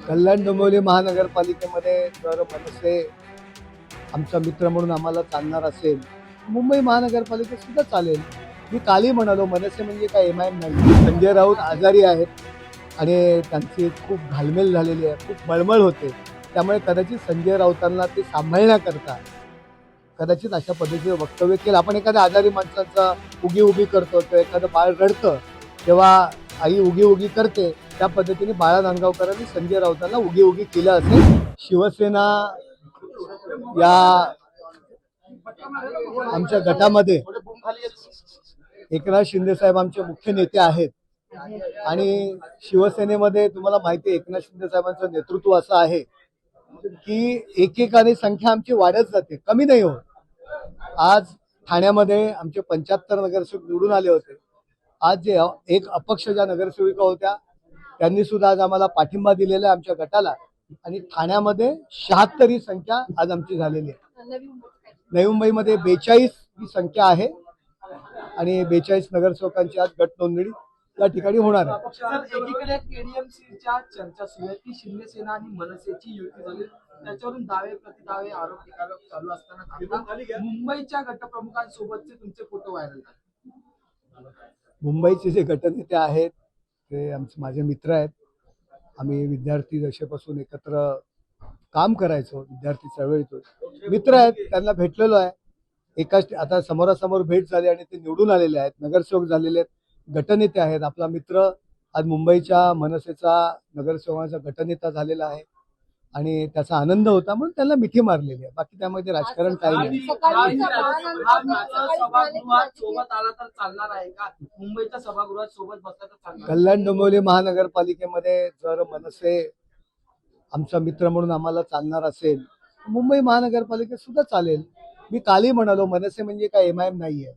कल्याण डोंबिवली महानगरपालिकेमध्ये जर मनसे आमचा मित्र म्हणून आम्हाला चालणार असेल, मुंबई महानगरपालिकेत सुद्धा चालेल. मी कालही म्हणालो, मनसे म्हणजे काय एमआयएम नाही. संजय राऊत आजारी आहेत आणि त्यांची खूप घालमेल झालेली आहे, खूप मळमळ होते. त्यामुळे कदाचित संजय राऊतांना ते सांभाळण्याकरता कदाचित अशा पद्धतीचं वक्तव्य केलं. आपण एखाद्या आजारी माणसाचा उगी उगी करतो किंवा एखादं बाळ रडतं तेव्हा आई उगी उगी करते, त्या पद्धतीने बाळा नांदगावकरांनी संजय राऊतांना उगी उगी केलं असेल. शिवसेना या आमच्या गटामध्ये एकनाथ शिंदे साहेब आमचे मुख्य नेते आहेत आणि शिवसेनेमध्ये तुम्हाला माहिती आहे एकनाथ शिंदे साहेबांचं नेतृत्व असं आहे की एकेकाने संख्या आमची वाढत जाते, कमी नाही होत. आज ठाण्यामध्ये आमचे 75 नगरसेवक निवडून आले होते. आज जे एक अपक्ष ज्या नगरसेविका होत्या त्यांनी सुद्धा आज आम्हाला पाठिंबा दिलेला आहे आमच्या गटाला आणि ठाण्यामध्ये 76 ही संख्या आज आमची झालेली आहे. नवी मुंबईमध्ये 42 ही संख्या आहे आणि 42 नगरसेवकांची आज गट नोंदणी या ठिकाणी होणार आहे. एकीकडे केडीएमसीच्या चर्चा सुरू आहे की शिंदे सेना आणि मनसेची युती झाली, त्याच्यावरून दावे प्रतिदावे आरोप निकारोप चालू असताना मुंबईच्या गटप्रमुखांसोबतचे तुमचे फोटो व्हायरल झाले. मुंबईचे जे गटनेते आहेत ते माझे मित्र आहेत. आम्ही विद्यार्थी दशेपासून एकत्र काम करायचो, विद्यार्थी चळवळीतून मित्र आहेत. त्यांना भेटलेलो आहे. एकाच आता समोरासमोर भेट झाली आणि ते निवडून आलेले आहेत, नगरसेवक झालेले आहेत, गटनेते आहेत. आपला मित्र आज मुंबईच्या मनसेचा नगरसेवकांचा गटनेता झालेला आहे आणि त्याचा आनंद होता म्हणून त्यांना मिठी मारलेली आहे. बाकी त्यामध्ये राजकारण काही नाही. सभागृहात सोबत आला तर चालणार आहे का? मुंबईच्या सभागृहात सोबत बसला तर चालणार? कल्याण डोंबिवली महानगरपालिकेमध्ये जर मनसे आमचा मित्र म्हणून आम्हाला चालणार असेल, मुंबई महानगरपालिकेत सुद्धा चालेल. मी कालही म्हणालो, मनसे म्हणजे काय एमआयएम नाहीये.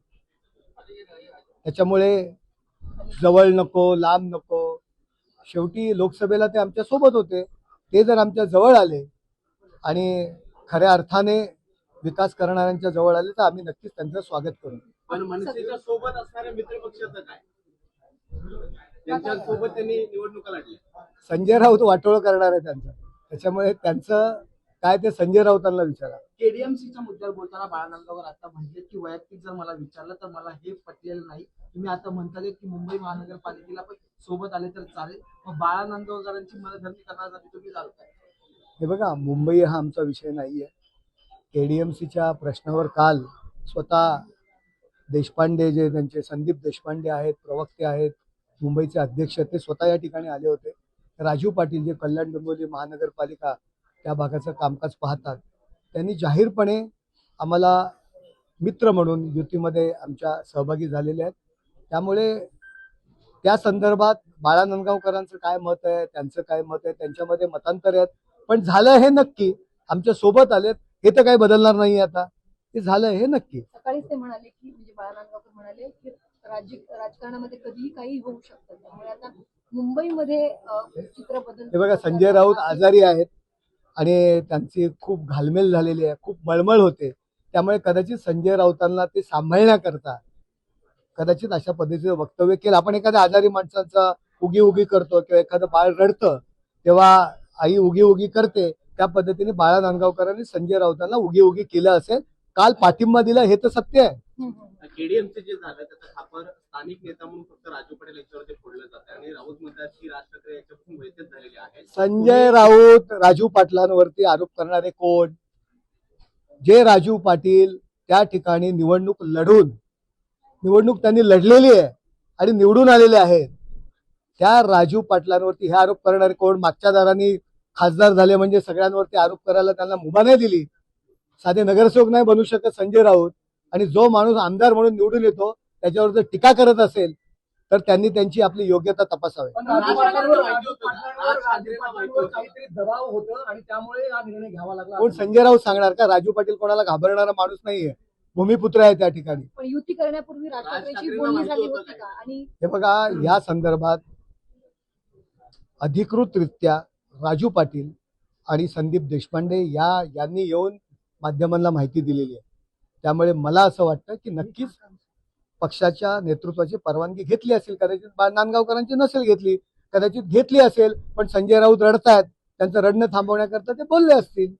त्याच्यामुळे जवळ नको, लांब नको. शेवटी लोकसभेला ते आमच्या सोबत होते. ते जर आमच्या जवळ आले आणि खऱ्या अर्थाने विकास करणाऱ्यांच्या जवळ आले तर आम्ही नक्कीच त्यांचं स्वागत करू. पण मनसेच्या सोबत असणाऱ्या मित्रपक्षाचं काय? त्यांच्या सोबत त्यांनी निवडणुका लढल्या. संजय राऊत वाटोळ करणार आहे त्यांचं, त्याच्यामुळे त्यांचं काय ते संजय राऊतांना विचारा. केडीएमसीच्या मुद्द्यावर बोलताना बाळा नांदगावकर आता म्हटले की वैयक्तिक जर मला विचारलं तर मला हे पटलेलं नाही. तुम्ही आता म्हणताले की मुंबई महानगरपालिकेला पण सोबत आले तर चालेल, मग बाळा नांदगावकरांची मनधरणी करण्यासाठी तुम्ही चालताय? हे बघा, मुंबई हा आमचा विषय नाहीये. केडीएमसीच्या प्रश्नावर काल स्वतः देशपांडे, जे त्यांचे संदीप देशपांडे आहेत, प्रवक्ते आहेत, मुंबईचे अध्यक्ष, ते स्वतः या ठिकाणी आले होते. राजू पाटील जे कल्याण डोंबिवली महानगरपालिका त्या भागाचं कामकाज पाहतात, त्यांनी जाहीरपणे आम्हाला मित्र म्हणून युतीमध्ये आमच्या सहभागी झालेले आहेत. त्यामुळे त्या संदर्भात बाळा नांदगावकरांचं काय मत आहे, त्यांचं काय मत आहे, त्यांच्यामध्ये मतांतर आहेत. पण झालं हे नक्की, आमच्या सोबत आलेत, हे तर काही बदलणार नाही. आता ते झालं हे नक्की. सकाळीच ते म्हणाले की म्हणजे बाळा नांदगावकर म्हणाले की राजकारणामध्ये कधीही काही होऊ शकतं, त्यामुळे आता मुंबईमध्ये चित्र बदल. हे बघा, संजय राऊत आजारी आहेत आणि त्यांची खूप घालमेल झालेली आहे, खूप मळमळ होते. त्यामुळे कदाचित संजय राऊतांना ते सांभाळण्याकरता कदाचित अशा पद्धतीचं वक्तव्य केलं. आपण एखाद्या आजारी माणसाचा उगी उगी करतो किंवा एखादं बाळ रडतं तेव्हा आई उगी उगी करते, त्या पद्धतीने बाळा नांदगावकरांनी संजय राऊतांना उगी उगी केलं असेल. काल पाठिंबा दिला हे तर सत्य आहे. केडीएमसी जे झालं त्याचा खापर स्थानिक नेता म्हणून फक्त राजू पटेल यांच्यावरती फोडलं जातं आणि राऊत म्हणतात की राज ठाकरे यांच्यापासून वैधच झालेले आहेत. संजय राऊत राजू पाटलांवरती आरोप करणारे कोण? जे राजू पाटील त्या ठिकाणी निवडणूक त्यांनी लढलेली आहे आणि निवडून आलेले आहेत, त्या राजू पाटलांवरती हे आरोप करणारे कोण? मागच्या दारांनी खासदार झाले म्हणजे सगळ्यांवरती आरोप करायला त्यांना मुभा नाही दिली. साधे नगरसेवक नाही बनू शकत संजय राऊत. आणि जो माणूस आमदार म्हणून निवडून येतो त्याच्यावर जर टीका करत असेल तर त्यांनी त्यांची आपली योग्यता तपासावी. दबाव होतं आणि त्यामुळे हा निर्णय घ्यावा लागला. कोण संजय राऊत सांगणार का? राजू पाटील कोणाला घाबरणारा माणूस नाहीये, भूमिपुत्र आहे त्या ठिकाणी. पण युती करण्यापूर्वी राज ठाकरेंची बोलणी झाली होती का? आणि हे बघा, या संदर्भात अधिकृतरित्या राजू पाटील आणि संदीप देशपांडे यांनी येऊन माध्यमांना माहिती दिलेली आहे. त्यामुळे मला असं वाटतं की नक्कीच पक्षाच्या नेतृत्वाची परवानगी घेतली असेल, कदाचित नांदगावकरांची नसेल घेतली, कदाचित घेतली असेल. पण संजय राऊत रडतायत, त्यांचं रडणं थांबवण्याकरता ते बोलले असतील.